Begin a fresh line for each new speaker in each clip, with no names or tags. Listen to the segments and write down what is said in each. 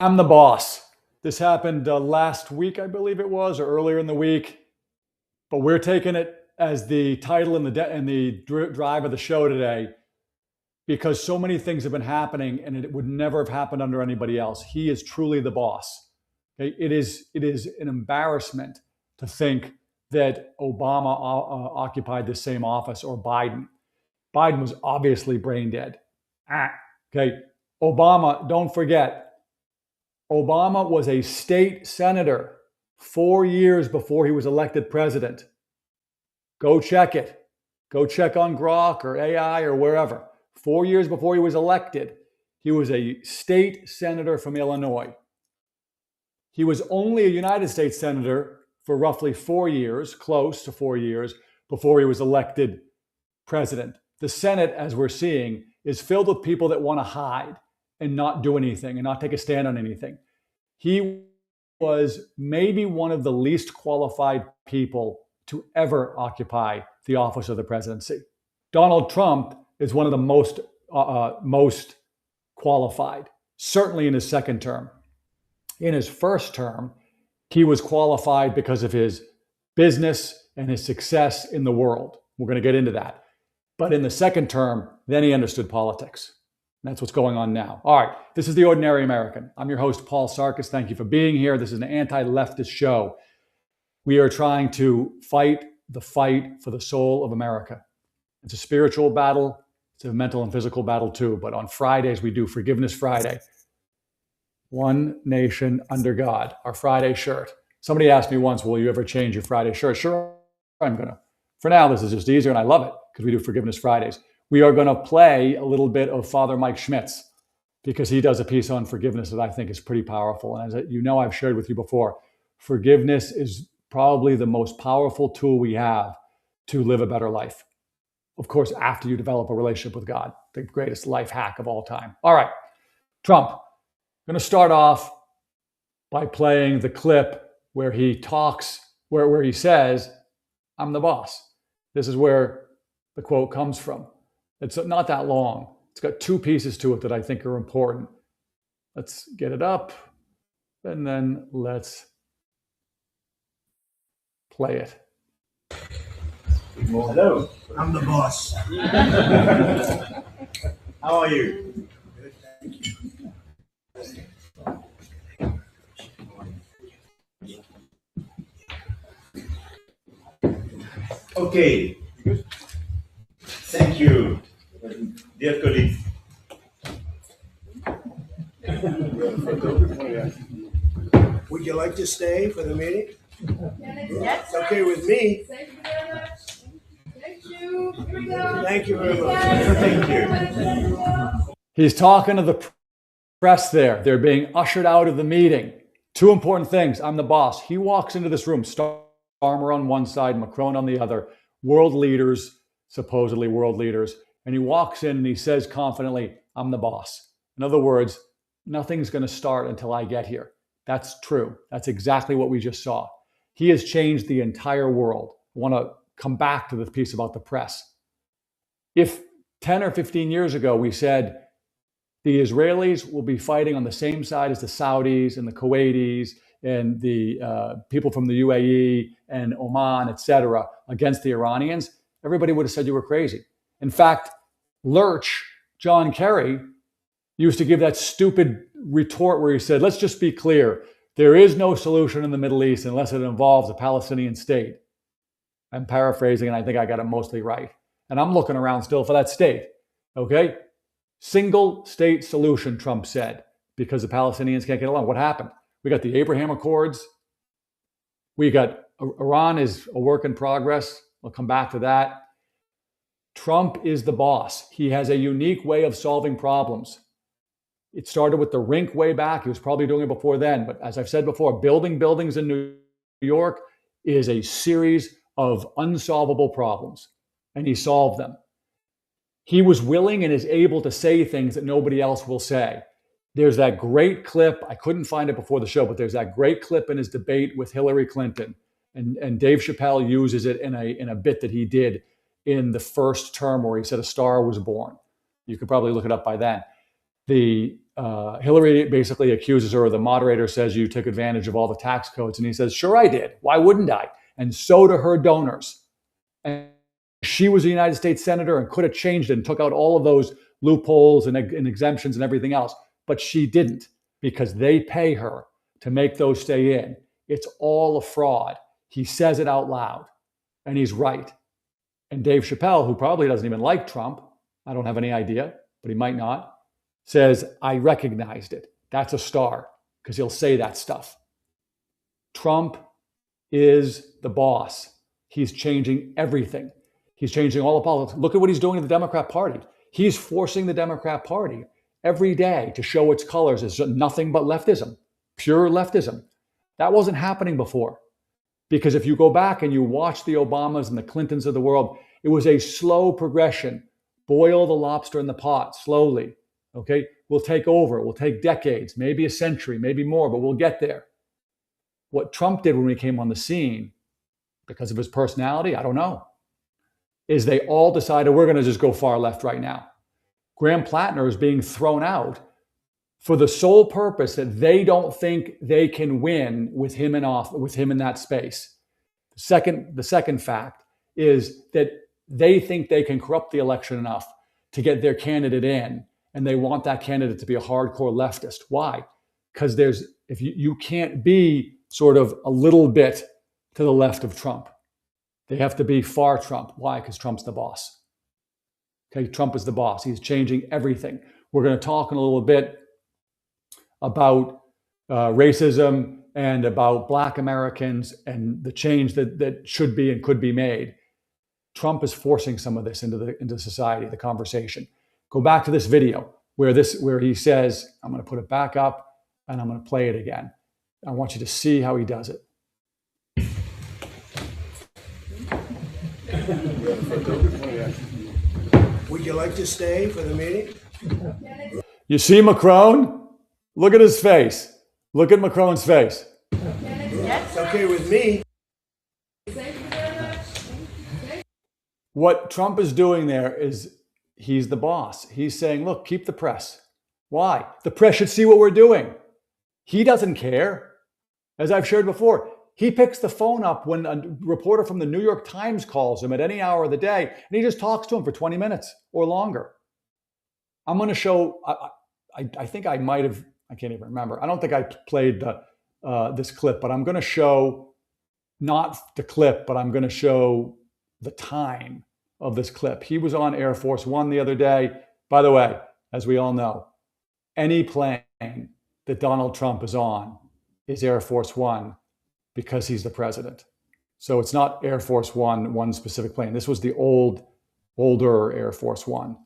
I'm the boss. This happened last week, I believe it was, or earlier in the week. But we're taking it as the title and the drive of the show today because so many things have been happening and it would never have happened under anybody else. He is truly the boss. Okay? It is an embarrassment to think that Obama occupied the same office or Biden. Biden was obviously brain dead. Okay. Obama, don't forget, Obama was a state senator 4 years before he was elected president. Go check it. Go check on Grok or AI or wherever. 4 years before he was elected, he was a state senator from Illinois. He was only a United States senator for roughly 4 years, close to 4 years, before he was elected president. The Senate, as we're seeing, is filled with people that want to hide and not do anything and not take a stand on anything. He was maybe one of the least qualified people to ever occupy the office of the presidency. Donald Trump is one of the most qualified, certainly in his second term. In his first term, he was qualified because of his business and his success in the world. We're going to get into that. But in the second term, then he understood politics. That's what's going on now. All right, this is The Ordinary American. I'm your host, Paul Sarkis. Thank you for being here. This is an anti-leftist show. We are trying to fight the fight for the soul of America. It's a spiritual battle. It's a mental and physical battle too. But on Fridays, we do Forgiveness Friday. One nation under God, our Friday shirt. Somebody asked me once, will you ever change your Friday shirt? Sure, I'm going to. For now, this is just easier, and I love it because we do Forgiveness Fridays. We are going to play a little bit of Father Mike Schmitz because he does a piece on forgiveness that I think is pretty powerful. And as you know, I've shared with you before, forgiveness is probably the most powerful tool we have to live a better life. Of course, after you develop a relationship with God, the greatest life hack of all time. All right, Trump. I'm going to start off by playing the clip where he talks, where he says, I'm the boss. This is where the quote comes from. It's not that long. It's got two pieces to it that I think are important. Let's get it up, and then let's play it.
Hello, I'm the boss. How are you? Good, thank you. Okay. Thank you, dear colleagues.
Would you like to stay for the meeting?
Yes.
It's okay with me.
Thank you very much. Thank you. Here we go.
Thank you very much.
Thank you.
He's talking to the press there. They're being ushered out of the meeting. Two important things. I'm the boss. He walks into this room, Starmer on one side, Macron on the other, world leaders, supposedly world leaders. And he walks in and he says confidently, I'm the boss. In other words, nothing's going to start until I get here. That's true. That's exactly what we just saw. He has changed the entire world. I want to come back to the piece about the press. If 10 or 15 years ago we said the Israelis will be fighting on the same side as the Saudis and the Kuwaitis and the people from the UAE and Oman, etc., against the Iranians, everybody would have said you were crazy. In fact, Lurch, John Kerry, used to give that stupid retort where he said, let's just be clear, there is no solution in the Middle East unless it involves a Palestinian state. I'm paraphrasing, and I think I got it mostly right. And I'm looking around still for that state, okay? Single state solution, Trump said, because the Palestinians can't get along. What happened? We got the Abraham Accords. We got Iran is a work in progress. We'll come back to that. Trump is the boss. He has a unique way of solving problems. It started with the rink way back. He was probably doing it before then. But as I've said before, building buildings in New York is a series of unsolvable problems. And he solved them. He was willing and is able to say things that nobody else will say. There's that great clip. I couldn't find it before the show, but there's that great clip in his debate with Hillary Clinton. And Dave Chappelle uses it in a bit that he did in the first term where he said a star was born. You could probably look it up by then. The Hillary basically accuses her, or the moderator says, you took advantage of all the tax codes. And he says, sure I did. Why wouldn't I? And so do her donors. And she was a United States senator and could have changed it and took out all of those loopholes and exemptions and everything else. But she didn't, because they pay her to make those stay in. It's all a fraud. He says it out loud, and he's right. And Dave Chappelle, who probably doesn't even like Trump, I don't have any idea, but he might not, says, I recognized it. That's a star, because he'll say that stuff. Trump is the boss. He's changing everything. He's changing all the politics. Look at what he's doing in the Democrat Party. He's forcing the Democrat Party every day to show its colors as nothing but leftism, pure leftism. That wasn't happening before. Because if you go back and you watch the Obamas and the Clintons of the world, it was a slow progression. Boil the lobster in the pot slowly. Okay, we'll take over. We'll take decades, maybe a century, maybe more, but we'll get there. What Trump did when he came on the scene, because of his personality, I don't know, is they all decided we're going to just go far left right now. Graham Plattner is being thrown out for the sole purpose that they don't think they can win with him in that space. The second fact is that they think they can corrupt the election enough to get their candidate in, and they want that candidate to be a hardcore leftist. Why? Because if you can't be sort of a little bit to the left of Trump. They have to be far Trump. Why? Because Trump's the boss. Okay, Trump is the boss. He's changing everything. We're going to talk in a little bit about racism and about Black Americans and the change that should be and could be made. Trump is forcing some of this into society, the conversation. Go back to this video where he says, I'm going to put it back up and I'm going to play it again. I want you to see how he does it.
Would you like to stay for the meeting?
You see Macron? Look at his face. Look at Macron's face.
It's okay with me.
What Trump is doing there is he's the boss. He's saying, look, keep the press. Why? The press should see what we're doing. He doesn't care. As I've shared before, he picks the phone up when a reporter from the New York Times calls him at any hour of the day, and he just talks to him for 20 minutes or longer. I'm going to show, I think I might have, I can't even remember. I don't think I played this clip, but I'm going to show, not the clip, but I'm going to show the time of this clip. He was on Air Force One the other day. By the way, as we all know, any plane that Donald Trump is on is Air Force One because he's the president. So it's not Air Force one specific plane. This was the older Air Force One.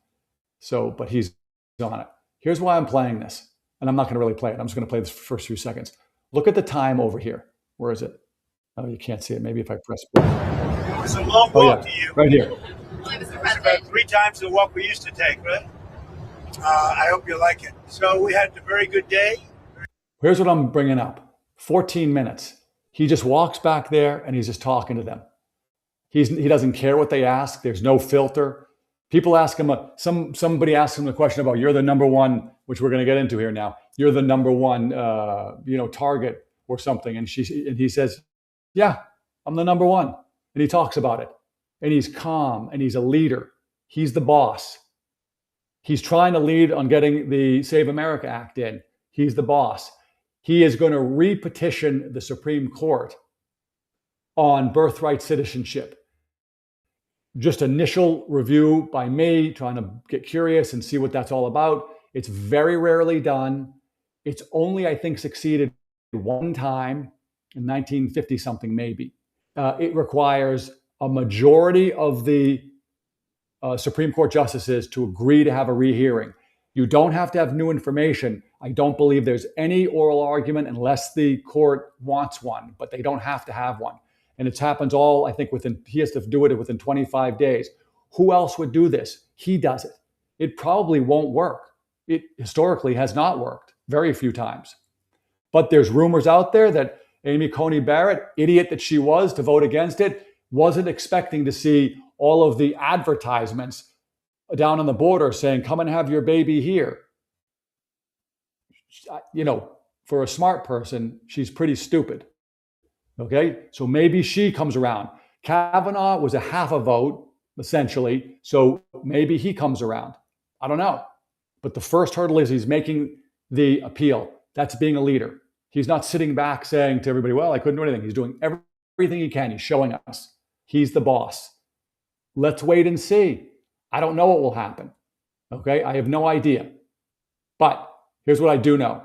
So, but he's on it. Here's why I'm playing this. And I'm not going to really play it. I'm just going to play the first few seconds. Look at the time over here. Where is it? Oh, you can't see it. Maybe if I press play.
It was a long walk to you.
Right here.
It's about 3 times the walk we used to take, right? I hope you like it. So we had a very good day.
Here's what I'm bringing up. 14 minutes. He just walks back there and he's just talking to them. He doesn't care what they ask. There's no filter. People ask him, somebody asks him the question about, you're the number one, which we're going to get into here now. You're the number one, target or something. And he says, yeah, I'm the number one. And he talks about it. And he's calm and he's a leader. He's the boss. He's trying to lead on getting the Save America Act in. He's the boss. He is going to repetition the Supreme Court on birthright citizenship. Just initial review by me, trying to get curious and see what that's all about. It's very rarely done. It's only, I think, succeeded one time in 1950 something, maybe. It requires a majority of the Supreme Court justices to agree to have a rehearing. You don't have to have new information. I don't believe there's any oral argument unless the court wants one, but they don't have to have one. And it happens all, I think, he has to do it within 25 days. Who else would do this? He does it. It probably won't work. It historically has not worked very few times. But there's rumors out there that Amy Coney Barrett, idiot that she was to vote against it, wasn't expecting to see all of the advertisements down on the border saying, come and have your baby here. for a smart person, she's pretty stupid. Okay, so maybe she comes around. Kavanaugh was a half a vote, essentially, so maybe he comes around. I don't know. But the first hurdle is he's making the appeal. That's being a leader. He's not sitting back saying to everybody, well, I couldn't do anything. He's doing everything he can. He's showing us. He's the boss. Let's wait and see. I don't know what will happen. Okay, I have no idea. But here's what I do know.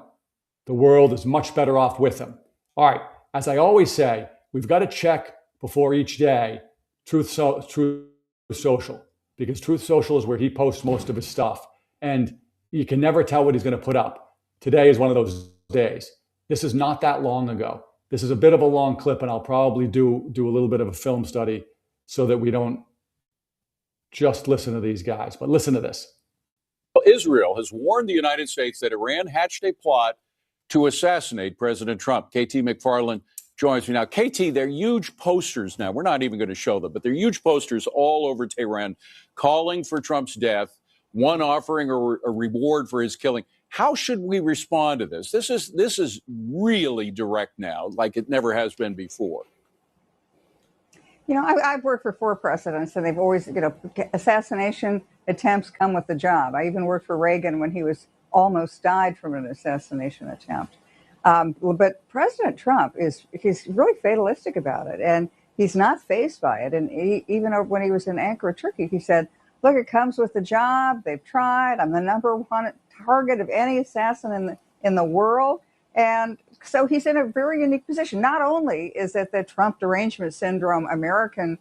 The world is much better off with him. All right, as I always say, we've got to check before each day Truth Social, because Truth Social is where he posts most of his stuff. And you can never tell what he's going to put up. Today is one of those days. This is not that long ago. This is a bit of a long clip, and I'll probably do a little bit of a film study so that we don't just listen to these guys. But listen to this.
Israel has warned the United States that Iran hatched a plot to assassinate President Trump. KT McFarland joins me now. KT, they're huge posters now. We're not even going to show them, but they're huge posters all over Tehran calling for Trump's death, one offering a reward for his killing. How should we respond to this? This is really direct now, like it never has been before.
I've worked for 4 presidents, and they've always, assassination attempts come with the job. I even worked for Reagan when he almost died from an assassination attempt. But President Trump he's really fatalistic about it, and he's not fazed by it. And even when he was in Ankara, Turkey, he said, look, it comes with the job. They've tried. I'm the number one target of any assassin in the world. And so he's in a very unique position. Not only is it the Trump derangement syndrome American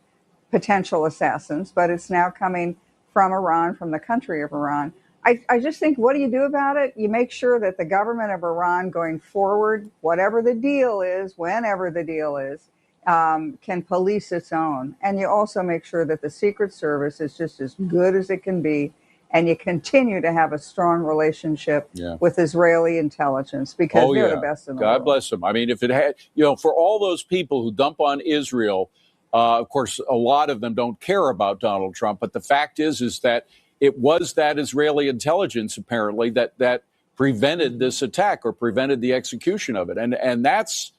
potential assassins, but it's now coming from Iran, from the country of Iran. I just think, what do you do about it? You make sure that the government of Iran going forward, whatever the deal is, whenever the deal is, can police its own. And you also make sure that the Secret Service is just as good as it can be, and you continue to have a strong relationship with Israeli intelligence, because they're the best in the world.
God bless them. I mean, if it had, for all those people who dump on Israel, of course, a lot of them don't care about Donald Trump. But the fact is that it was that Israeli intelligence, apparently, that prevented this attack or prevented the execution of it. And that's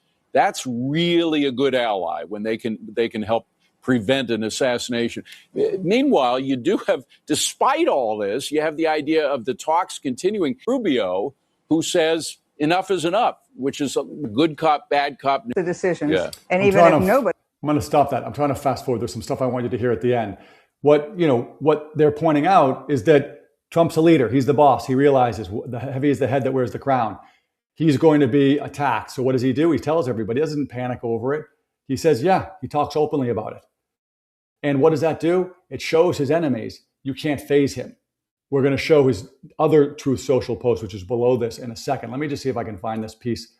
really a good ally when they can help prevent an assassination. Meanwhile, you do have, despite all this, you have the idea of the talks continuing. Rubio, who says enough is enough, which is a good cop, bad cop.
The decisions.
Yeah.
And even if nobody.
I'm going to stop that. I'm trying to fast forward. There's some stuff I want you to hear at the end. What they're pointing out is that Trump's a leader. He's the boss. He realizes the heavy is the head that wears the crown. He's going to be attacked. So what does he do? He tells everybody. He doesn't panic over it. He says, he talks openly about it. And what does that do? It shows his enemies you can't faze him. We're going to show his other Truth Social post, which is below this, in a second. Let me just see if I can find this piece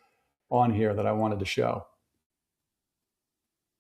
on here that I wanted to show.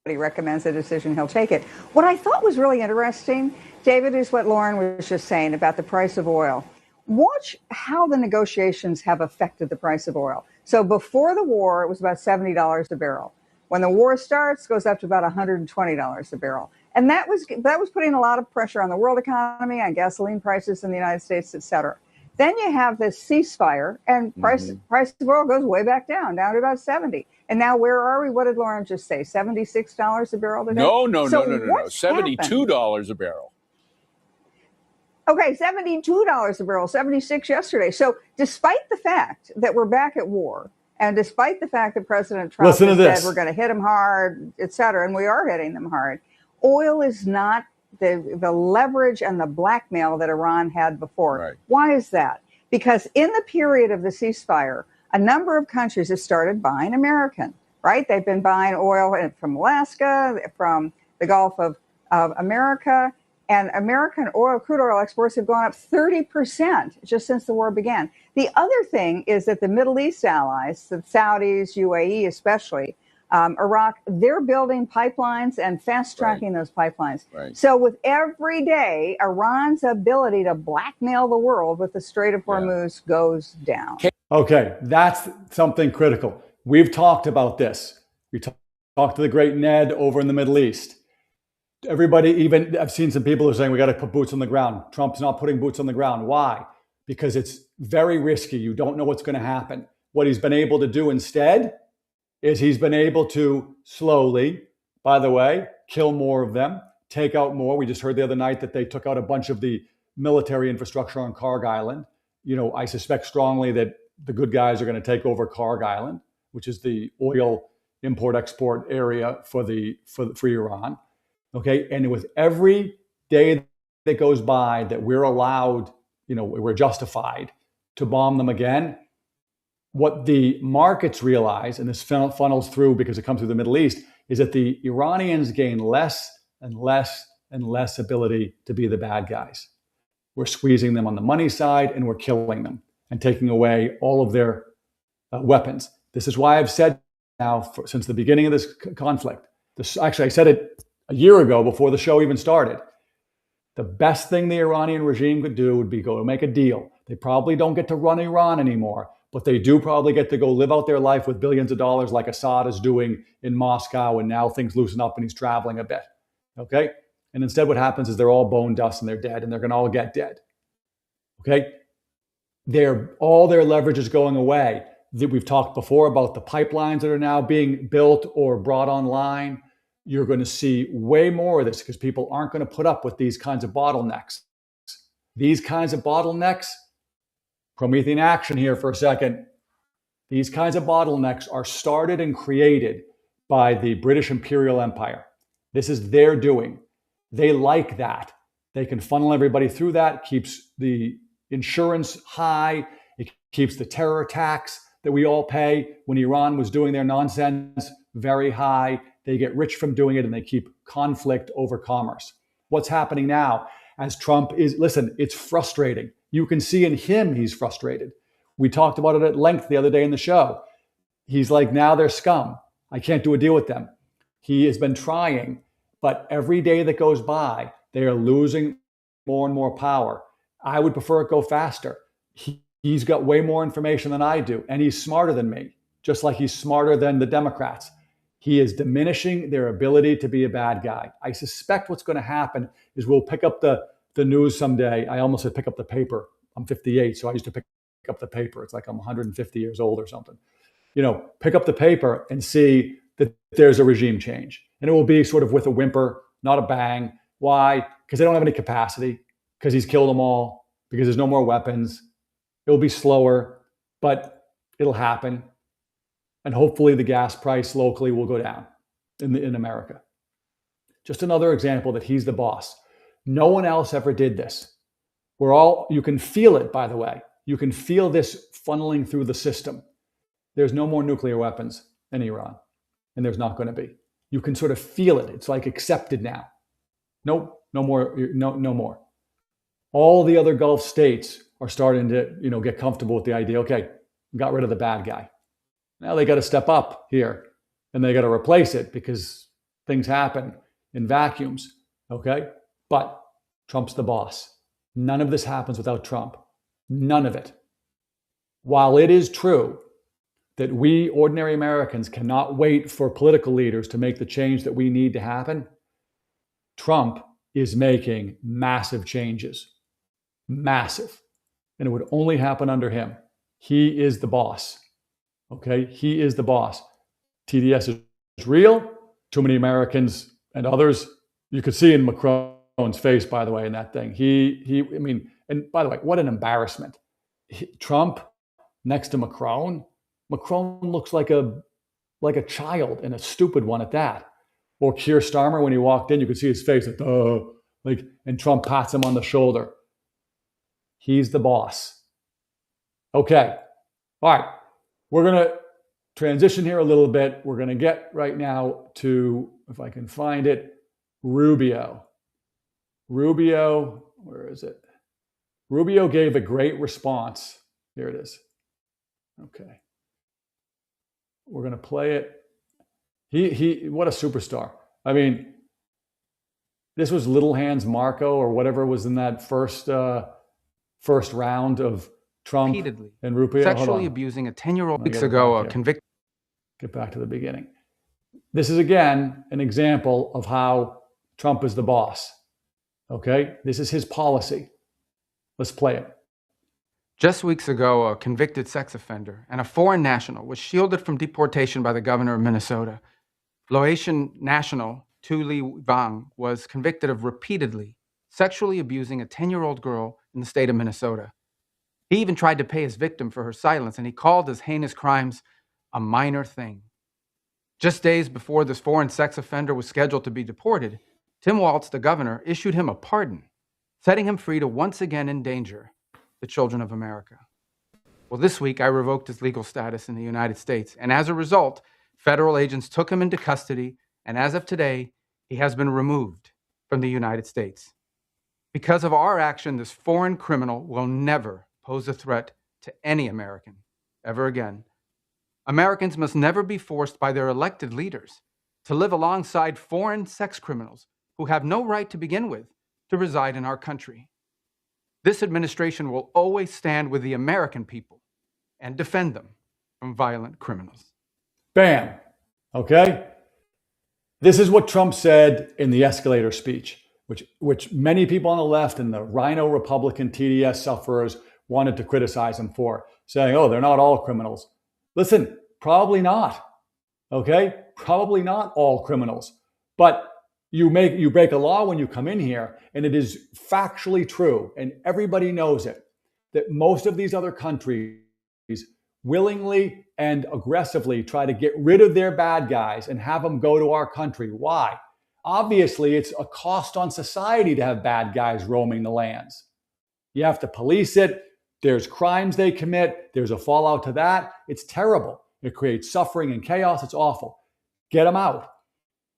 He recommends a decision, he'll take it. What I thought was really interesting, David, is what Lauren was just saying about the price of oil. Watch how the negotiations have affected the price of oil. So before the war, it was about $70 a barrel. When the war starts, it goes up to about $120 a barrel. And that was putting a lot of pressure on the world economy, on gasoline prices in the United States, et cetera. Then you have this ceasefire, and price of oil goes way back down to about 70. And now where are we? What did Lauren just say? $76 a barrel today?
No. $72 a barrel.
Okay, $72 a barrel, 76 yesterday. So despite the fact that we're back at war, and despite the fact that President Trump has said we're going to hit them hard, et cetera, and we are hitting them hard, oil is not the leverage and the blackmail that Iran had before.
Right.
Why is that? Because in the period of the ceasefire, a number of countries have started buying American, right? They've been buying oil from Alaska, from the Gulf of America, and American crude oil exports have gone up 30% just since the war began. The other thing is that the Middle East allies, the Saudis, UAE especially, Iraq, they're building pipelines and fast-tracking those pipelines.
Right.
So with every day, Iran's ability to blackmail the world with the Strait of Hormuz goes down.
Okay, that's something critical. We've talked about this. We talked to the great Ned over in the Middle East. Everybody, even I've seen some people who are saying we got to put boots on the ground. Trump's not putting boots on the ground. Why? because it's very risky. You don't know what's going to happen. What he's been able to do instead is he's been able to slowly, by the way, kill more of them, take out more. We just heard the other night that they took out a bunch of the military infrastructure on Karg Island. I suspect strongly that the good guys are going to take over Karg Island, which is the oil import-export area for Iran. Okay, and with every day that goes by that we're allowed, we're justified to bomb them again, what the markets realize, and this funnels through because it comes through the Middle East, is that the Iranians gain less and less and less ability to be the bad guys. We're squeezing them on the money side and we're killing them and taking away all of their weapons. This is why I've said now, since the beginning of this conflict, actually I said it a year ago before the show even started, the best thing the Iranian regime could do would be go make a deal. They probably don't get to run Iran anymore, but they do probably get to go live out their life with billions of dollars like Assad is doing in Moscow, and now things loosen up and he's traveling a bit. Okay? And instead what happens is they're all bone dust and they're dead, and they're going to all get dead. Okay? All their leverage is going away. We've talked before about the pipelines that are now being built or brought online. You're going to see way more of this because people aren't going to put up with these kinds of bottlenecks. These kinds of bottlenecks, Promethean action here for a second. These kinds of bottlenecks are started and created by the British Imperial Empire. This is their doing. They like that. They can funnel everybody through that, keeps the insurance high, it keeps the terror tax that we all pay when Iran was doing their nonsense very high. They get rich from doing it, and they keep conflict over commerce. What's happening now as Trump is, listen, it's frustrating. You can see in him he's frustrated. We talked about it at length the other day in the show. He's like, now they're scum. I can't do a deal with them. He has been trying, but every day that goes by, they are losing more and more power. I would prefer it go faster. He's got way more information than I do, and he's smarter than me, just like he's smarter than the Democrats. He is diminishing their ability to be a bad guy. I suspect what's going to happen is we'll pick up the news someday. I almost said pick up the paper. I'm 58, so I used to pick up the paper. It's like I'm 150 years old or something. Pick up the paper and see that there's a regime change. And it will be sort of with a whimper, not a bang. Why? Because they don't have any capacity, because he's killed them all, because there's no more weapons. It will be slower, but it'll happen. And hopefully the gas price locally will go down in America. Just another example that he's the boss. No one else ever did this. You can feel it, by the way. You can feel this funneling through the system. There's no more nuclear weapons in Iran, and there's not going to be. You can sort of feel it. It's like accepted now. Nope, no more, no more. All the other Gulf states are starting to, get comfortable with the idea, okay, got rid of the bad guy. Now they got to step up here, and they got to replace it because things happen in vacuums, okay? But Trump's the boss. None of this happens without Trump. None of it. While it is true that we ordinary Americans cannot wait for political leaders to make the change that we need to happen, Trump is making massive changes. Massive. And it would only happen under him. He is the boss. Okay? He is the boss. TDS is real. Too many Americans and others, you could see in Macron's face, by the way, in that thing. And by the way, what an embarrassment. Trump next to Macron. Macron looks like a child, and a stupid one at that. Or Keir Starmer, when he walked in, you could see his face, and Trump pats him on the shoulder. He's the boss. Okay. All right. We're going to transition here a little bit. We're going to get right now to, if I can find it, Rubio. Where is it? Rubio gave a great response. Here it is. Okay. We're going to play it. He what a superstar. I mean, this was Little Hands Marco or whatever was in that first round of Trump
repeatedly
and Rubio.
sexually abusing a 10-year-old weeks ago, a convicted.
Get back to the beginning. This is, again, an example of how Trump is the boss. Okay? This is his policy. Let's play it.
Just weeks ago, a convicted sex offender and a foreign national was shielded from deportation by the governor of Minnesota. Laotian national Tu Li Wang was convicted of repeatedly sexually abusing a 10-year-old girl in the state of Minnesota. He even tried to pay his victim for her silence, and he called his heinous crimes a minor thing. Just days before this foreign sex offender was scheduled to be deported, Tim Walz, the governor, issued him a pardon, setting him free to once again endanger the children of America. Well, this week I revoked his legal status in the United States, and as a result, federal agents took him into custody, and as of today, he has been removed from the United States. Because of our action, this foreign criminal will never pose a threat to any American ever again. Americans must never be forced by their elected leaders to live alongside foreign sex criminals who have no right to begin with to reside in our country. This administration will always stand with the American people and defend them from violent criminals.
Bam. Okay? This is what Trump said in the escalator speech, which many people on the left and the Rhino Republican TDS sufferers wanted to criticize him for, saying, oh, they're not all criminals. Listen, probably not. Okay? Probably not all criminals. But you break a law when you come in here, and it is factually true, and everybody knows it, that most of these other countries willingly and aggressively try to get rid of their bad guys and have them go to our country. Why? Obviously, it's a cost on society to have bad guys roaming the lands. You have to police it. There's crimes they commit. There's a fallout to that. It's terrible. It creates suffering and chaos. It's awful. Get them out.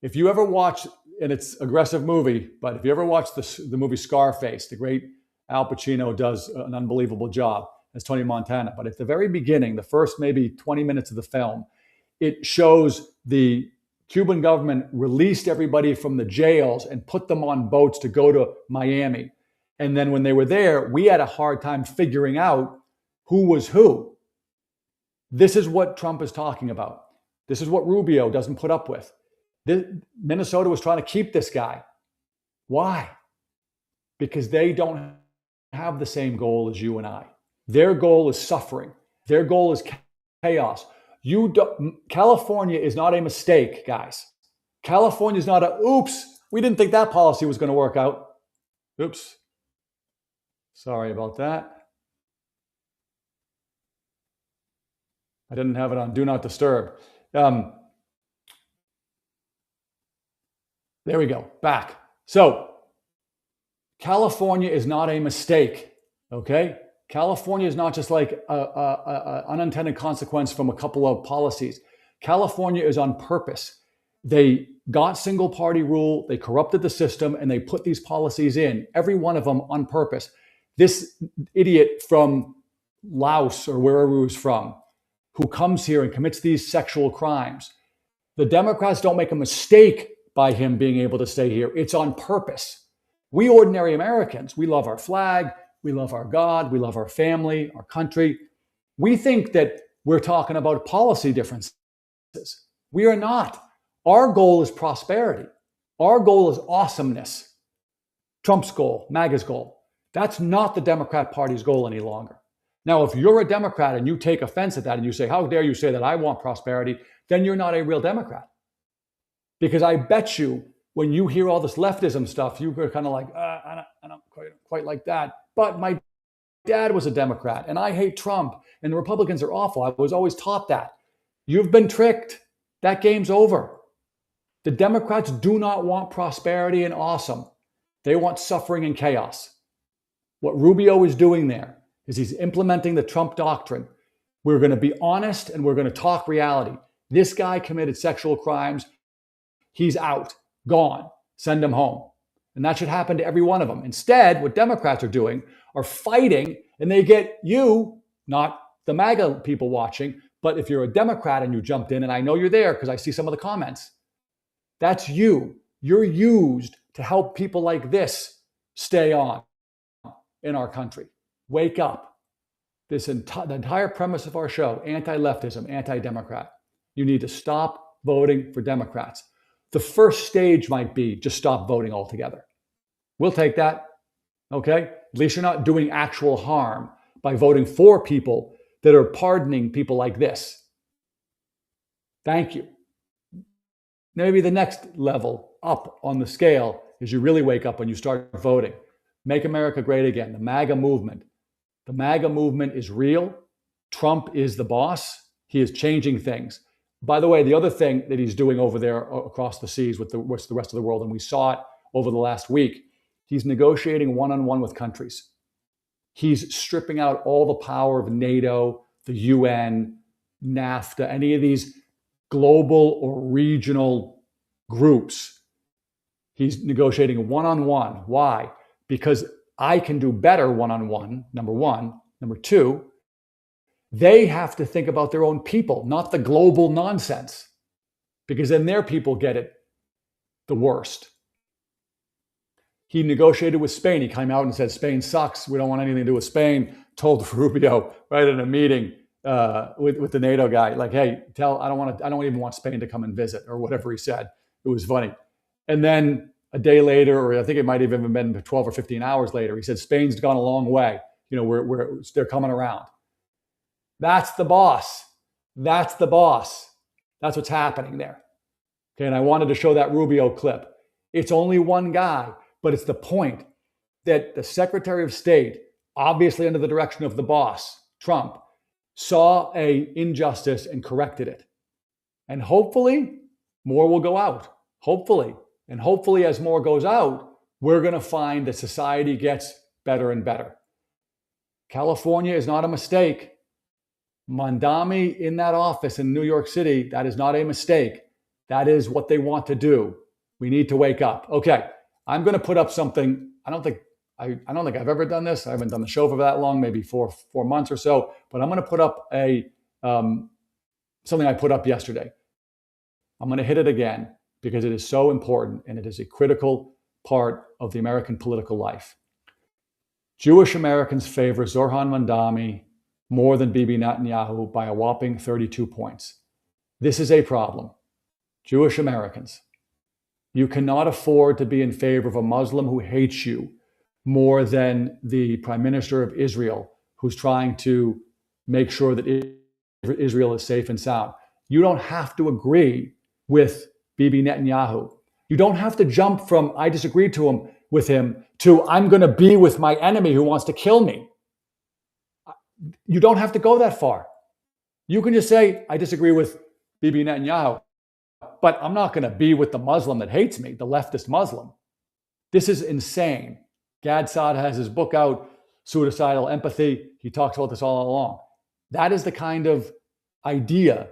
If you ever watch, and it's an aggressive movie, but if you ever watch the movie Scarface, the great Al Pacino does an unbelievable job as Tony Montana. But at the very beginning, the first maybe 20 minutes of the film, it shows the Cuban government released everybody from the jails and put them on boats to go to Miami. And then when they were there, we had a hard time figuring out who was who. This is what Trump is talking about. This is what Rubio doesn't put up with. Minnesota was trying to keep this guy. Why? Because they don't have the same goal as you and I. Their goal is suffering. Their goal is chaos. California is not a mistake, guys. California is not oops, we didn't think that policy was going to work out. Oops. Sorry about that. I didn't have it on Do Not Disturb. There we go. Back. So, California is not a mistake, okay? California is not just like an unintended consequence from a couple of policies. California is on purpose. They got single party rule, they corrupted the system, and they put these policies in, every one of them on purpose. This idiot from Laos or wherever he was from, who comes here and commits these sexual crimes, the Democrats don't make a mistake by him being able to stay here. It's on purpose. We ordinary Americans, we love our flag, we love our God, we love our family, our country. We think that we're talking about policy differences. We are not. Our goal is prosperity. Our goal is awesomeness. Trump's goal, MAGA's goal. That's not the Democrat Party's goal any longer. Now, if you're a Democrat and you take offense at that and you say, how dare you say that I want prosperity, then you're not a real Democrat. Because I bet you when you hear all this leftism stuff, you're kind of like, I don't quite like that. But my dad was a Democrat and I hate Trump and the Republicans are awful. I was always taught that. You've been tricked. That game's over. The Democrats do not want prosperity and awesome. They want suffering and chaos. What Rubio is doing there is he's implementing the Trump doctrine. We're going to be honest and we're going to talk reality. This guy committed sexual crimes. He's out, gone, send him home. And that should happen to every one of them. Instead, what Democrats are doing are fighting, and they get you, not the MAGA people watching, but if you're a Democrat and you jumped in, and I know you're there because I see some of the comments, that's you. You're used to help people like this stay on in our country. Wake up. The entire premise of our show, anti-leftism, anti-Democrat. You need to stop voting for Democrats. The first stage might be just stop voting altogether. We'll take that, okay? At least you're not doing actual harm by voting for people that are pardoning people like this. Thank you. Maybe the next level up on the scale is you really wake up and you start voting. Make America great again. The MAGA movement. The MAGA movement is real. Trump is the boss. He is changing things. By the way, the other thing that he's doing over there across the seas with the rest of the world, and we saw it over the last week, he's negotiating one-on-one with countries. He's stripping out all the power of NATO, the UN, NAFTA, any of these global or regional groups. He's negotiating one-on-one. Why? Because I can do better one-on-one, number one. Number two, they have to think about their own people, not the global nonsense, because then their people get it the worst. He negotiated with Spain. He came out and said, Spain sucks. We don't want anything to do with Spain. Told Rubio right in a meeting with the NATO guy, like, hey, I don't even want Spain to come and visit, or whatever he said. It was funny. And then a day later, or I think it might have even been 12 or 15 hours later, he said, Spain's gone a long way. They're coming around. That's the boss. That's the boss. That's what's happening there. Okay, and I wanted to show that Rubio clip. It's only one guy, but it's the point that the Secretary of State, obviously under the direction of the boss, Trump, saw an injustice and corrected it. And hopefully, more will go out. Hopefully. And hopefully, as more goes out, we're going to find that society gets better and better. California is not a mistake. Mondami in that office in New York City, that is not a mistake. That is what they want to do. We need to wake up. Okay, I'm going to put up something. I don't think I've ever done this. I haven't done the show for that long, maybe four months or so. But I'm going to put up something I put up yesterday. I'm going to hit it again because it is so important and it is a critical part of the American political life. Jewish Americans favor Zohran Mondami more than Bibi Netanyahu by a whopping 32 points. This is a problem. Jewish Americans, you cannot afford to be in favor of a Muslim who hates you more than the Prime Minister of Israel, who's trying to make sure that Israel is safe and sound. You don't have to agree with Bibi Netanyahu. You don't have to jump from I disagree with him to I'm going to be with my enemy who wants to kill me. You don't have to go that far. You can just say, I disagree with Bibi Netanyahu, but I'm not going to be with the Muslim that hates me, the leftist Muslim. This is insane. Gad Saad has his book out, Suicidal Empathy. He talks about this all along. That is the kind of idea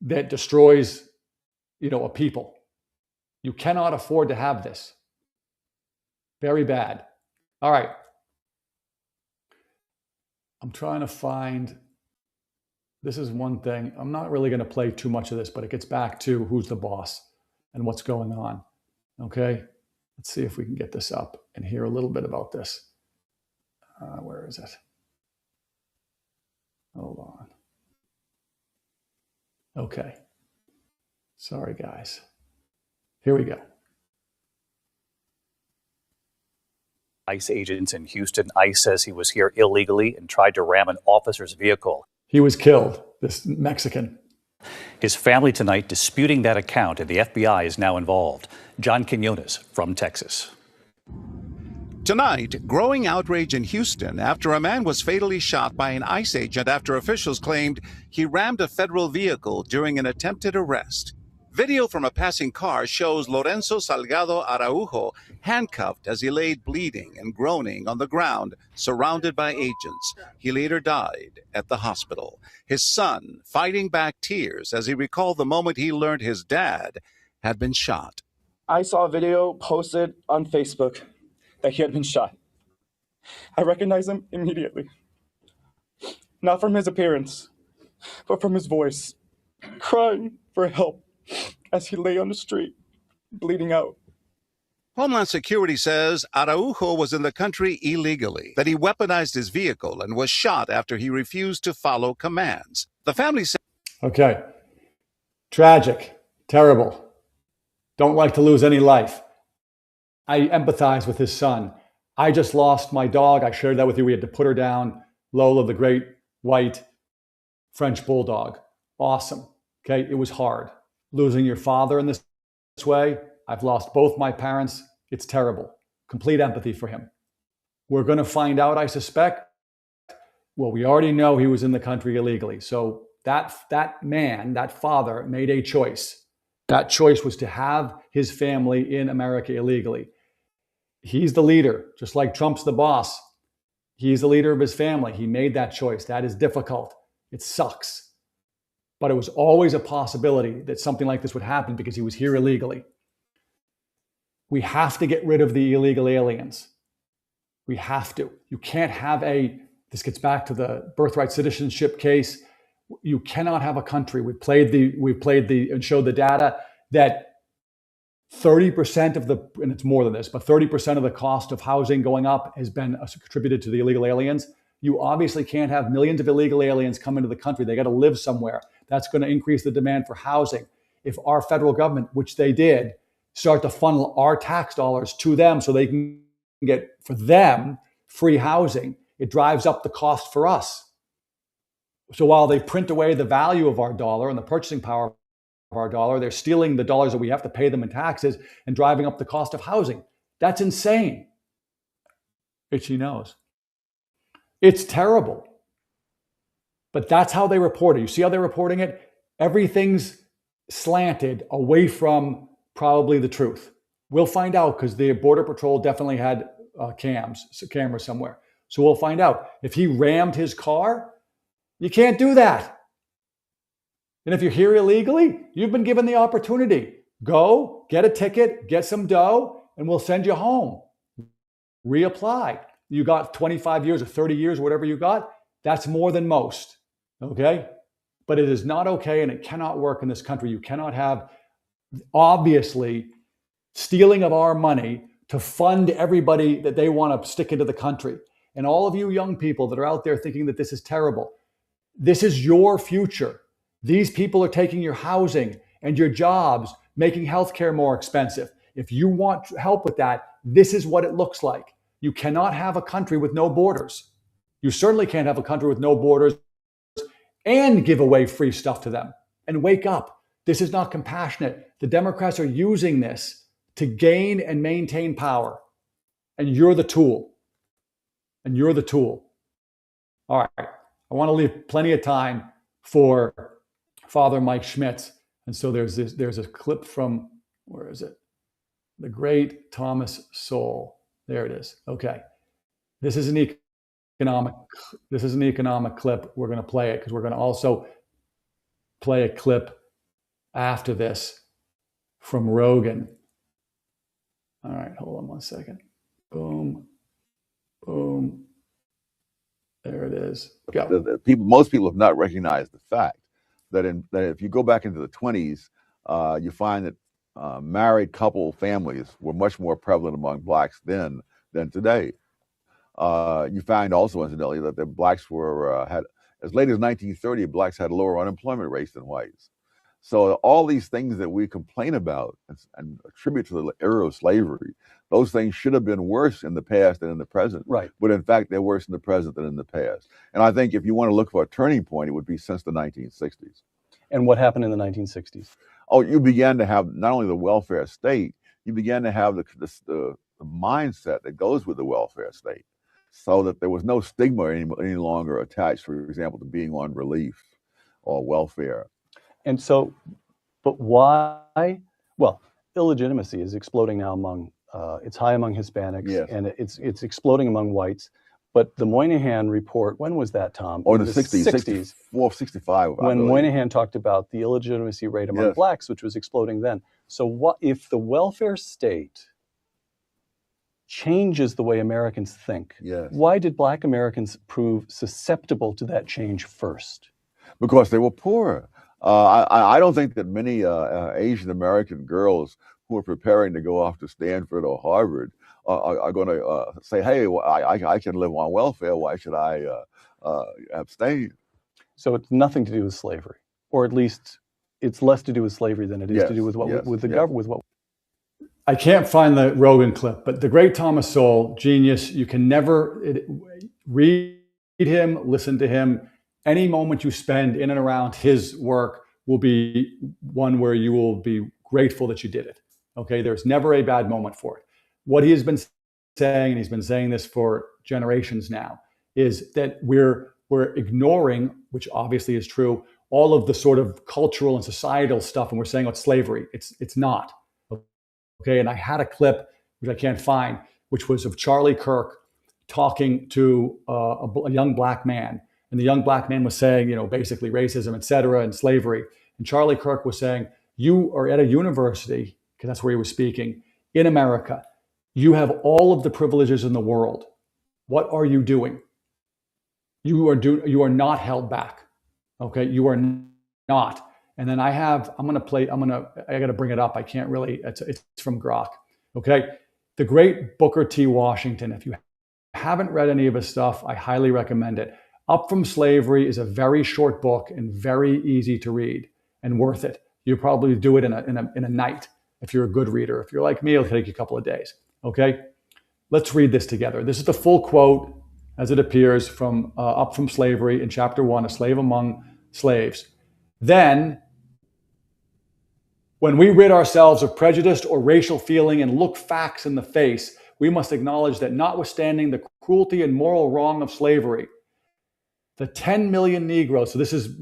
that destroys, a people. You cannot afford to have this. Very bad. All right. I'm trying to find, this is one thing. I'm not really going to play too much of this, but it gets back to who's the boss and what's going on. Okay? Let's see if we can get this up and hear a little bit about this. Where is it? Hold on. Okay. Sorry, guys. Here we go.
ICE agents in Houston. ICE says he was here illegally and tried to ram an officer's vehicle.
He was killed, this Mexican.
His family tonight disputing that account, and the FBI is now involved. John Quinones from Texas.
Tonight, growing outrage in Houston after a man was fatally shot by an ICE agent after officials claimed he rammed a federal vehicle during an attempted arrest. Video from a passing car shows Lorenzo Salgado Araujo handcuffed as he laid bleeding and groaning on the ground, surrounded by agents. He later died at the hospital. His son fighting back tears as he recalled the moment he learned his dad had been shot.
I saw a video posted on Facebook that he had been shot. I recognized him immediately. Not from his appearance, but from his voice, crying for help as he lay on the street, bleeding out.
Homeland Security says Araujo was in the country illegally, that he weaponized his vehicle and was shot after he refused to follow commands. The family said...
Okay. Tragic. Terrible. Don't like to lose any life. I empathize with his son. I just lost my dog. I shared that with you. We had to put her down Lola, the great white French bulldog. Awesome. Okay. It was hard. Losing your father in this way. I've lost both my parents. It's terrible. Complete empathy for him. We're going to find out, I suspect. Well, we already know he was in the country illegally. So that man, that father, made a choice. That choice was to have his family in America illegally. He's the leader, just like Trump's the boss. He's the leader of his family. He made that choice. That is difficult. It sucks. But it was always a possibility that something like this would happen because he was here illegally. We have to get rid of the illegal aliens. We have to. You can't have this gets back to the birthright citizenship case. You cannot have a country. We played and showed the data that 30% of and it's more than this, but 30% of the cost of housing going up has been contributed to the illegal aliens. You obviously can't have millions of illegal aliens come into the country. They got to live somewhere. That's going to increase the demand for housing. If our federal government, which they did, start to funnel our tax dollars to them so they can get, for them, free housing, it drives up the cost for us. So while they print away the value of our dollar and the purchasing power of our dollar, they're stealing the dollars that we have to pay them in taxes and driving up the cost of housing. That's insane. Itchy nose. It's terrible. But that's how they report it. You see how they're reporting it? Everything's slanted away from probably the truth. We'll find out because the Border Patrol definitely had cameras somewhere. So we'll find out. If he rammed his car, you can't do that. And if you're here illegally, you've been given the opportunity. Go, get a ticket, get some dough, and we'll send you home. Reapply. You got 25 years or 30 years, whatever you got. That's more than most. Okay? But it is not okay and it cannot work in this country. You cannot have, obviously, stealing of our money to fund everybody that they want to stick into the country. And all of you young people that are out there thinking that this is terrible, this is your future. These people are taking your housing and your jobs, making healthcare more expensive. If you want help with that, this is what it looks like. You cannot have a country with no borders. You certainly can't have a country with no borders and give away free stuff to them. And wake up. This is not compassionate. The Democrats are using this to gain and maintain power. And you're the tool. And you're the tool. All right. I want to leave plenty of time for Father Mike Schmitz. And so there's a clip from, where is it? The great Thomas Sowell. There it is. Okay. This is an economic clip. We're going to play it because we're going to also play a clip after this from Rogan. All right, hold on one second. Boom, boom. There it is. Go.
Most people have not recognized the fact that if you go back into the 20s, you find that married couple families were much more prevalent among blacks then than today. You find also, incidentally, that the blacks had, as late as 1930, blacks had lower unemployment rates than whites. So all these things that we complain about and attribute to the era of slavery, those things should have been worse in the past than in the present.
Right.
But in fact, they're worse in the present than in the past. And I think if you want to look for a turning point, it would be since the 1960s.
And what happened in the 1960s?
Oh, you began to have not only the welfare state, you began to have the mindset that goes with the welfare state, so that there was no stigma any longer attached, for example, to being on relief or welfare.
And so, but why? Well, illegitimacy is exploding now among, it's high among Hispanics,
yes,
and it's exploding among whites. But the Moynihan report, when was that, Tom?
Oh, in the 60s, 64, 65.
When Moynihan talked about the illegitimacy rate among
yes,
blacks, which was exploding then. So what if the welfare state changes the way Americans think?
yes,
Why did black Americans prove susceptible to that change first?
Because they were poor. I don't think that many Asian American girls who are preparing to go off to Stanford or Harvard are going to say, hey, I can live on welfare. Why should I abstain?
So it's nothing to do with slavery, or at least it's less to do with slavery than it is to do with what with the government. With what
I can't find the Rogan clip, but the great Thomas Sowell, genius. You can never read him, listen to him. Any moment you spend in and around his work will be one where you will be grateful that you did it. Okay, there's never a bad moment for it. What he has been saying, and he's been saying this for generations now, is that we're ignoring, which obviously is true, all of the sort of cultural and societal stuff, and we're saying it's slavery. It's not. Okay, and I had a clip, which I can't find, which was of Charlie Kirk talking to a young black man. And the young black man was saying, basically racism, et cetera, and slavery. And Charlie Kirk was saying, you are at a university, because that's where he was speaking, in America. You have all of the privileges in the world. What are you doing? You are not held back. Okay, you are not. And then I got to bring it up. I can't really, it's from Grok. Okay, the great Booker T. Washington. If you haven't read any of his stuff, I highly recommend it. Up From Slavery is a very short book and very easy to read and worth it. You probably do it in a night if you're a good reader. If you're like me, it'll take you a couple of days. Okay, let's read this together. This is the full quote as it appears from Up From Slavery in chapter 1, A Slave Among Slaves. Then, when we rid ourselves of prejudice or racial feeling and look facts in the face, we must acknowledge that notwithstanding the cruelty and moral wrong of slavery, the 10 million Negroes, so this is,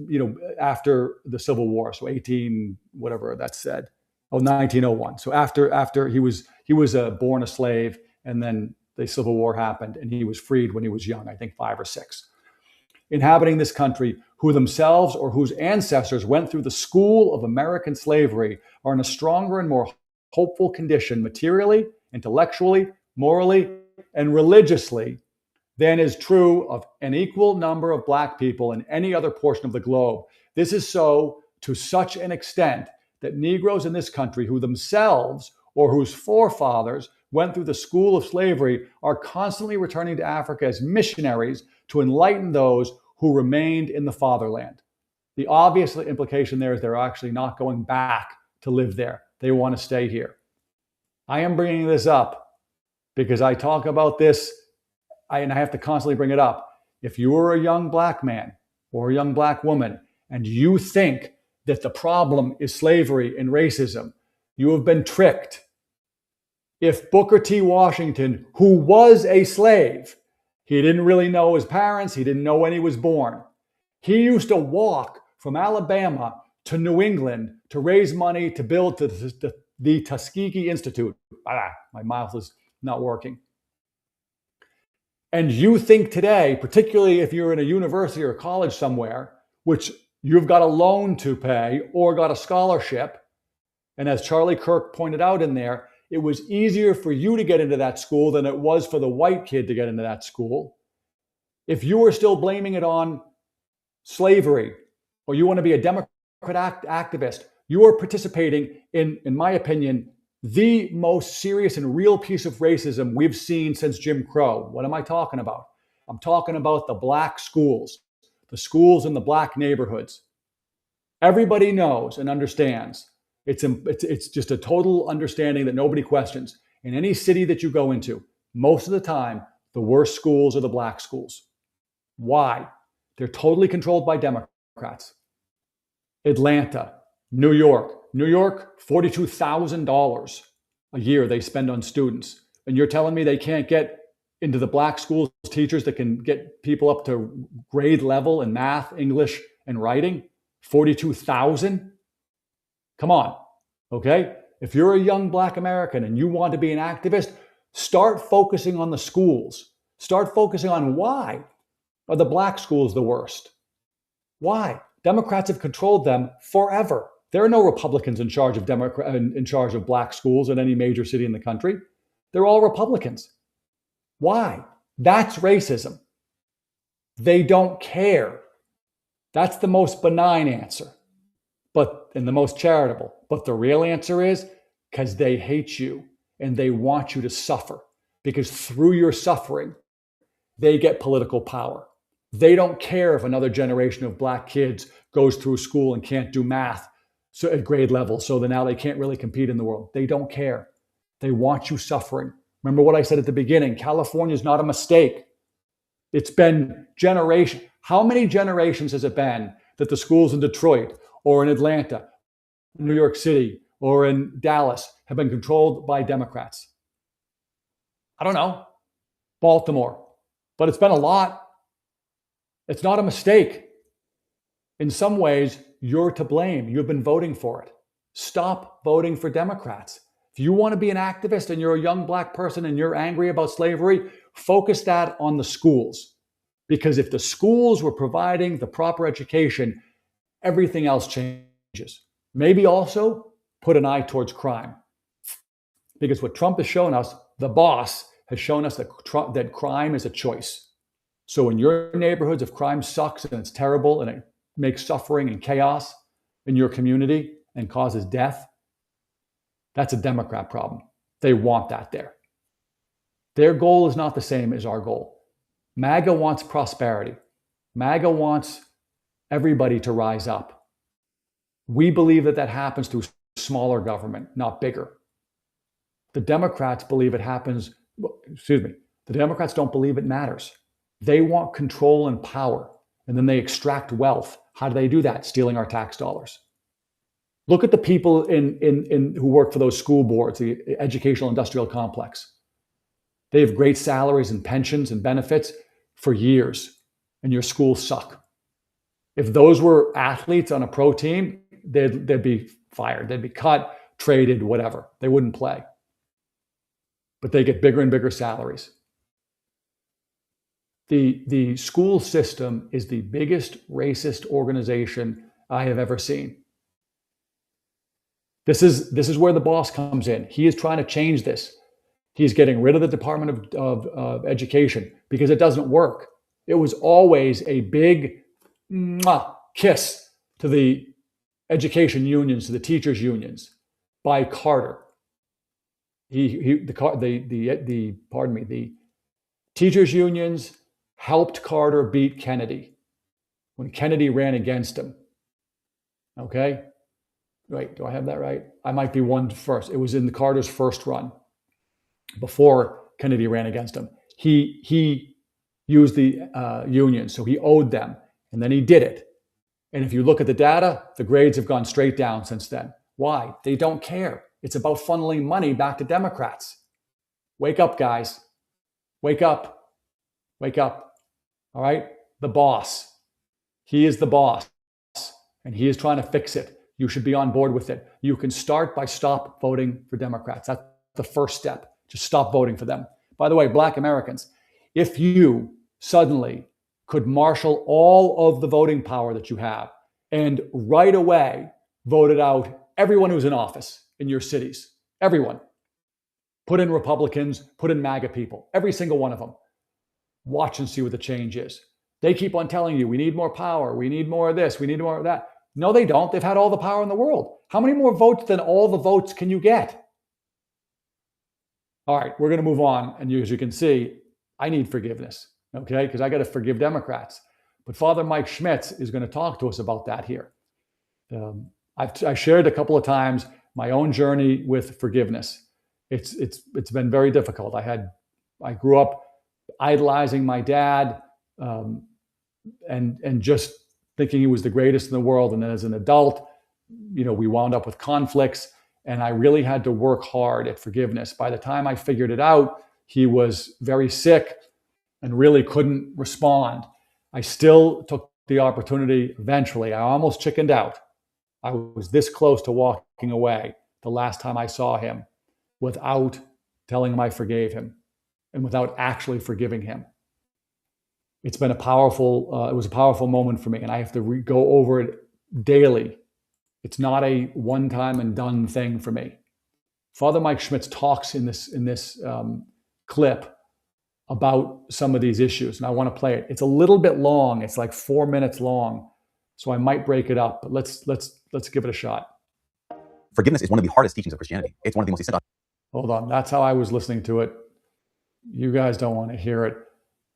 after the Civil War, so 18, whatever that said, 1901. So after he was born a slave, and then the Civil War happened, and he was freed when he was young, I think 5 or 6. Inhabiting this country, who themselves or whose ancestors went through the school of American slavery, are in a stronger and more hopeful condition materially, intellectually, morally, and religiously than is true of an equal number of Black people in any other portion of the globe. This is so to such an extent that Negroes in this country, who themselves or whose forefathers went through the school of slavery, are constantly returning to Africa as missionaries to enlighten those who remained in the fatherland. The obvious implication there is they're actually not going back to live there. They want to stay here. I am bringing this up because I talk about this, and I have to constantly bring it up. If you are a young Black man or a young Black woman and you think that the problem is slavery and racism, you have been tricked. If Booker T. Washington, who was a slave, he didn't really know his parents, he didn't know when he was born. He used to walk from Alabama to New England to raise money to build the Tuskegee Institute. My mouth is not working. And you think today, particularly if you're in a university or college somewhere, which you've got a loan to pay or got a scholarship, and as Charlie Kirk pointed out in there, it was easier for you to get into that school than it was for the white kid to get into that school. If you are still blaming it on slavery, or you want to be a Democrat activist, you are participating in my opinion, the most serious and real piece of racism we've seen since Jim Crow. What am I talking about? I'm talking about the Black schools, the schools in the Black neighborhoods. Everybody knows and understands. It's just a total understanding that nobody questions. In any city that you go into, most of the time, the worst schools are the Black schools. Why? They're totally controlled by Democrats. Atlanta, New York, $42,000 a year they spend on students. And you're telling me they can't get into the Black schools teachers that can get people up to grade level in math, English, and writing? 42,000? Come on, okay? If you're a young Black American and you want to be an activist, start focusing on the schools. Start focusing on why are the Black schools the worst? Why? Democrats have controlled them forever. There are no Republicans in charge of Black schools in any major city in the country. They're all Republicans. Why? That's racism. They don't care. That's the most benign answer, and the most charitable. But the real answer is because they hate you and they want you to suffer, because through your suffering, they get political power. They don't care if another generation of Black kids goes through school and can't do math at grade level, so that now they can't really compete in the world. They don't care. They want you suffering. Remember what I said at the beginning, California is not a mistake. It's been generations. How many generations has it been that the schools in Detroit or in Atlanta, New York City, or in Dallas have been controlled by Democrats? I don't know. Baltimore. But it's been a lot. It's not a mistake. In some ways, you're to blame. You've been voting for it. Stop voting for Democrats. If you want to be an activist and you're a young black person and you're angry about slavery, focus that on the schools. Because if the schools were providing the proper education, everything else changes. Maybe also put an eye towards crime. Because what Trump has shown us, the boss has shown us that crime is a choice. So in your neighborhoods, if crime sucks and it's terrible and it makes suffering and chaos in your community and causes death, that's a Democrat problem. They want that there. Their goal is not the same as our goal. MAGA wants prosperity. MAGA wants everybody to rise up. We believe that happens through smaller government, not bigger. The Democrats believe it happens, the Democrats don't believe it matters. They want control and power, and then they extract wealth. How do they do that? Stealing our tax dollars. Look at the people who work for those school boards, the educational industrial complex. They have great salaries and pensions and benefits for years, and your schools suck. If those were athletes on a pro team, they'd be fired. They'd be cut, traded, whatever. They wouldn't play. But they get bigger and bigger salaries. The school system is the biggest racist organization I have ever seen. This is where the boss comes in. He is trying to change this. He's getting rid of the Department of Education because it doesn't work. It was always a big kiss to the education unions, to the teachers unions, by Carter. The teachers unions helped Carter beat Kennedy when Kennedy ran against him. Okay? Wait, do I have that right? I might be one first. It was in Carter's first run before Kennedy ran against him. He used the unions, so he owed them, and then he did it. And if you look at the data, the grades have gone straight down since then. Why? They don't care. It's about funneling money back to Democrats. Wake up, guys. Wake up. Wake up. All right? The boss. He is the boss, and he is trying to fix it. You should be on board with it. You can start by stop voting for Democrats. That's the first step. Just stop voting for them. By the way, Black Americans, if you suddenly could marshal all of the voting power that you have and right away voted out everyone who's in office in your cities, everyone, put in Republicans, put in MAGA people, every single one of them, watch and see what the change is. They keep on telling you, we need more power, we need more of this, we need more of that. No, they don't. They've had all the power in the world. How many more votes than all the votes can you get? All right, we're going to move on. And as you can see, I need forgiveness, okay? Because I got to forgive Democrats. But Father Mike Schmitz is going to talk to us about that here. I shared a couple of times my own journey with forgiveness. It's been very difficult. I grew up idolizing my dad and just thinking he was the greatest in the world. And then as an adult, we wound up with conflicts, and I really had to work hard at forgiveness. By the time I figured it out, he was very sick and really couldn't respond. I still took the opportunity eventually. I almost chickened out. I was this close to walking away the last time I saw him without telling him I forgave him and without actually forgiving him. It's been it was a powerful moment for me, and I have to go over it daily. It's not a one-time and done thing for me. Father Mike Schmitz talks in this clip about some of these issues, and I want to play it. It's a little bit long. It's like 4 minutes long, so I might break it up. But let's give it a shot.
Forgiveness is one of the hardest teachings of Christianity. It's one of the most essential.
Hold on, that's how I was listening to it. You guys don't want to hear it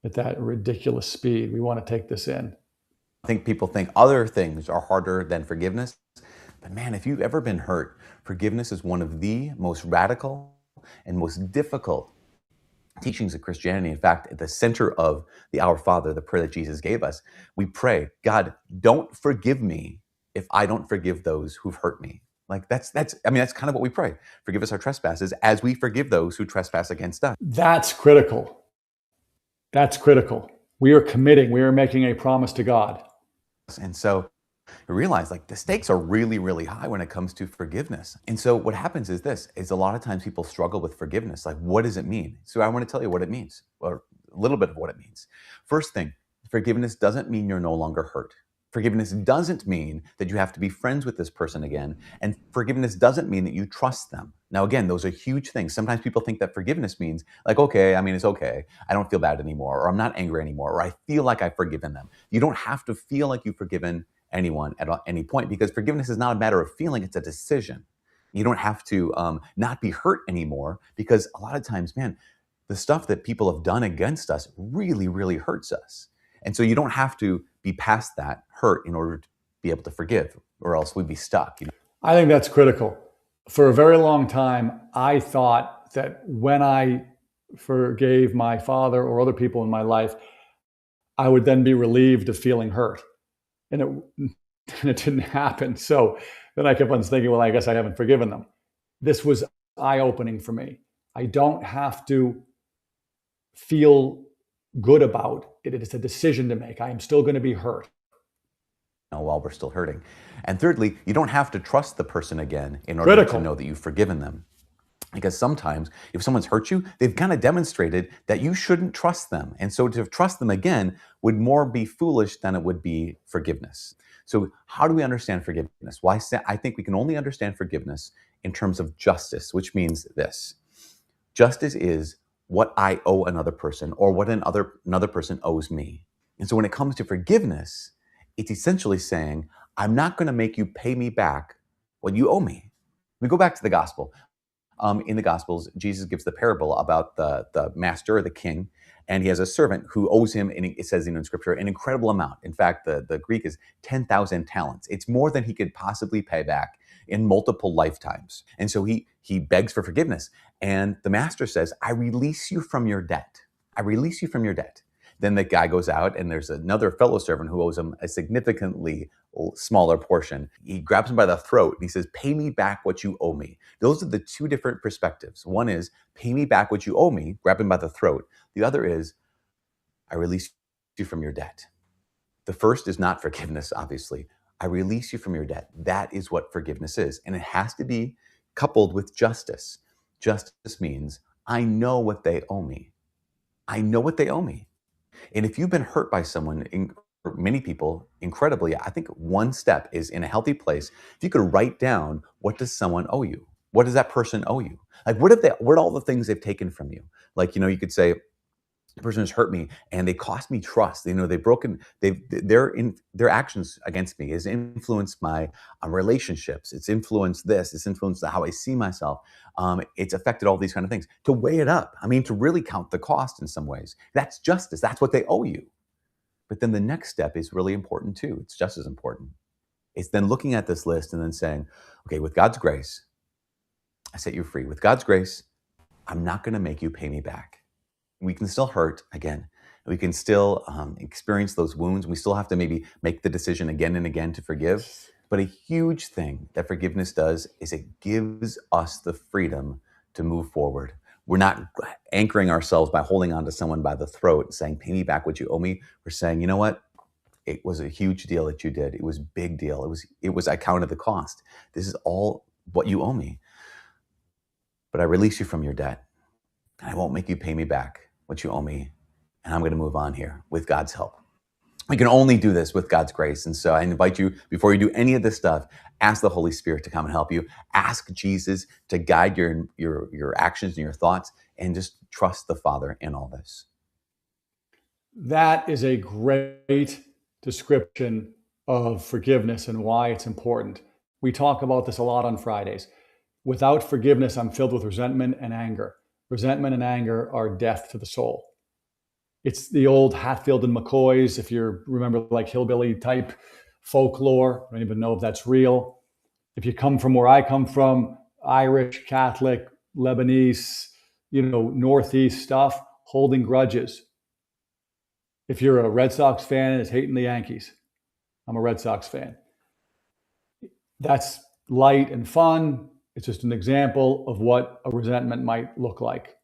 at that ridiculous speed. We want to take this in.
I think people think other things are harder than forgiveness. But man, if you've ever been hurt, forgiveness is one of the most radical and most difficult teachings of Christianity. In fact, at the center of the Our Father, the prayer that Jesus gave us, we pray, God, don't forgive me if I don't forgive those who've hurt me. Like that's kind of what we pray. Forgive us our trespasses as we forgive those who trespass against us.
That's critical. That's critical. We are committing, we are making a promise to God.
And so you realize like the stakes are really, really high when it comes to forgiveness. And so what happens is this, is a lot of times people struggle with forgiveness. Like, what does it mean? So I want to tell you what it means, or a little bit of what it means. First thing, forgiveness doesn't mean you're no longer hurt. Forgiveness doesn't mean that you have to be friends with this person again. And forgiveness doesn't mean that you trust them. Now, again, those are huge things. Sometimes people think that forgiveness means like, okay, I mean, it's okay. I don't feel bad anymore, or I'm not angry anymore, or I feel like I've forgiven them. You don't have to feel like you've forgiven anyone at any point, because forgiveness is not a matter of feeling, it's a decision. You don't have to not be hurt anymore, because a lot of times, man, the stuff that people have done against us really, really hurts us. And so you don't have to be past that hurt in order to be able to forgive, or else we'd be stuck. You know?
I think that's critical. For a very long time, I thought that when I forgave my father or other people in my life, I would then be relieved of feeling hurt. And it didn't happen. So then I kept on thinking, well, I guess I haven't forgiven them. This was eye-opening for me. I don't have to feel good about it. It's a decision to make. I am still going to be hurt.
While we're still hurting. And thirdly, you don't have to trust the person again in order to know that you've forgiven them. Because sometimes if someone's hurt you, they've kind of demonstrated that you shouldn't trust them. And so to trust them again would more be foolish than it would be forgiveness. So how do we understand forgiveness? Well, I think we can only understand forgiveness in terms of justice, which means this. Justice is what I owe another person, or what another person owes me. And so when it comes to forgiveness, it's essentially saying, I'm not going to make you pay me back what you owe me. We go back to the gospel. In the Gospels, Jesus gives the parable about the master or the king, and he has a servant who owes him, and it says in Scripture, an incredible amount. In fact, the Greek is 10,000 talents. It's more than he could possibly pay back in multiple lifetimes. And so he begs for forgiveness. And the master says, I release you from your debt. I release you from your debt. Then the guy goes out, and there's another fellow servant who owes him a significantly smaller portion. He grabs him by the throat and he says, pay me back what you owe me. Those are the two different perspectives. One is, pay me back what you owe me, grab him by the throat. The other is, I release you from your debt. The first is not forgiveness, obviously. I release you from your debt. That is what forgiveness is. And it has to be coupled with justice. Justice means, I know what they owe me. I know what they owe me. And if you've been hurt by someone, many people, incredibly, I think one step is, in a healthy place, if you could write down, what does someone owe you? What does that person owe you? Like, what are all the things they've taken from you? Like, you could say, the person has hurt me and they cost me trust. Their actions against me has influenced my relationships. It's influenced this. It's influenced how I see myself. It's affected all these kind of things. To weigh it up, to really count the cost in some ways. That's justice. That's what they owe you. But then the next step is really important too. It's just as important. It's then looking at this list and then saying, okay, with God's grace, I set you free. With God's grace, I'm not going to make you pay me back. We can still hurt again. We can still experience those wounds. We still have to maybe make the decision again and again to forgive. But a huge thing that forgiveness does is it gives us the freedom to move forward. We're not anchoring ourselves by holding on to someone by the throat and saying, pay me back what you owe me. We're saying, you know what? It was a huge deal that you did. It was a big deal. I counted the cost. This is all what you owe me. But I release you from your debt. And I won't make you pay me back what you owe me. And I'm going to move on here with God's help. We can only do this with God's grace. And so I invite you, before you do any of this stuff, ask the Holy Spirit to come and help you. Ask Jesus to guide your actions and your thoughts, and just trust the Father in all this.
That is a great description of forgiveness and why it's important. We talk about this a lot on Fridays. Without forgiveness, I'm filled with resentment and anger. Resentment and anger are death to the soul. It's the old Hatfield and McCoys, if you remember, like hillbilly type folklore. I don't even know if that's real. If you come from where I come from, Irish, Catholic, Lebanese, Northeast stuff, holding grudges. If you're a Red Sox fan, it's hating the Yankees. I'm a Red Sox fan. That's light and fun. It's just an example of what a resentment might look like.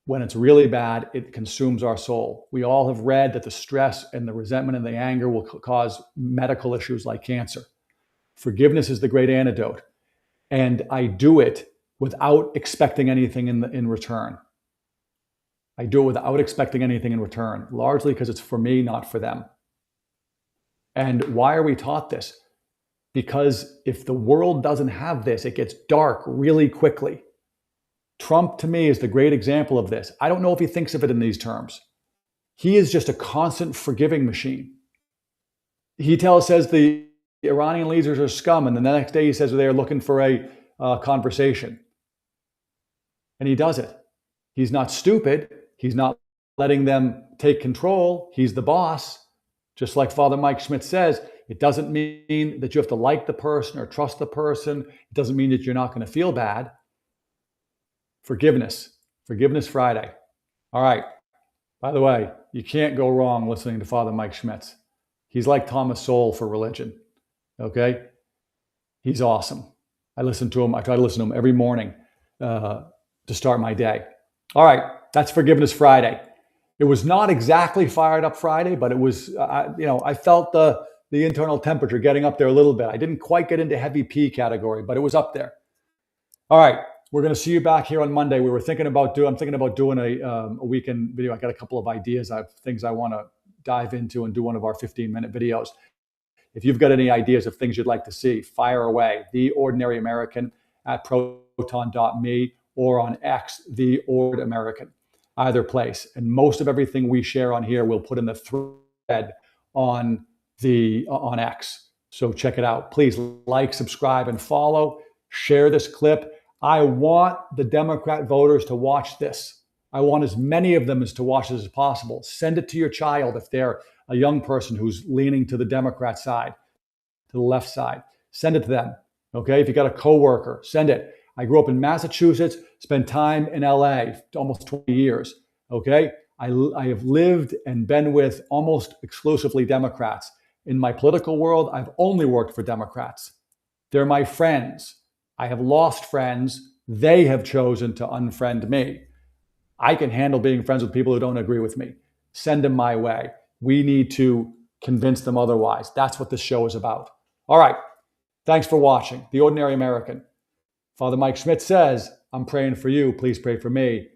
When it's really bad, it consumes our soul. We all have read that the stress and the resentment and the anger will cause medical issues like cancer. Forgiveness is the great antidote. And I do it without expecting anything in return. I do it without expecting anything in return, largely because it's for me, not for them. And why are we taught this? Because if the world doesn't have this, it gets dark really quickly. Trump, to me, is the great example of this. I don't know if he thinks of it in these terms. He is just a constant forgiving machine. He says the Iranian leaders are scum, and then the next day he says they're looking for a conversation. And he does it. He's not stupid. He's not letting them take control. He's the boss. Just like Father Mike Schmidt says, it doesn't mean that you have to like the person or trust the person. It doesn't mean that you're not going to feel bad. Forgiveness. Forgiveness Friday. All right. By the way, you can't go wrong listening to Father Mike Schmitz. He's like Thomas Sowell for religion. Okay? He's awesome. I listen to him. I try to listen to him every morning to start my day. All right. That's Forgiveness Friday. It was not exactly fired up Friday, but it was, I felt the internal temperature getting up there a little bit. I didn't quite get into heavy P category, but it was up there. All right. We're going to see you back here on Monday. I'm thinking about doing a weekend video. I got a couple of ideas. I have things I want to dive into and do one of our 15-minute videos. If you've got any ideas of things you'd like to see, fire away. The Ordinary American at proton.me or on X, The Ord American, either place. And most of everything we share on here, we'll put in the thread on X. So check it out. Please like, subscribe, and follow. Share this clip. I want the Democrat voters to watch this. I want as many of them to watch this as possible. Send it to your child if they're a young person who's leaning to the Democrat side, to the left side. Send it to them, okay? If you got a coworker, send it. I grew up in Massachusetts, spent time in LA, almost 20 years, okay? I have lived and been with almost exclusively Democrats. In my political world, I've only worked for Democrats. They're my friends. I have lost friends. They have chosen to unfriend me. I can handle being friends with people who don't agree with me. Send them my way. We need to convince them otherwise. That's what this show is about. All right. Thanks for watching. The Ordinary American. Father Mike Schmidt says, I'm praying for you. Please pray for me.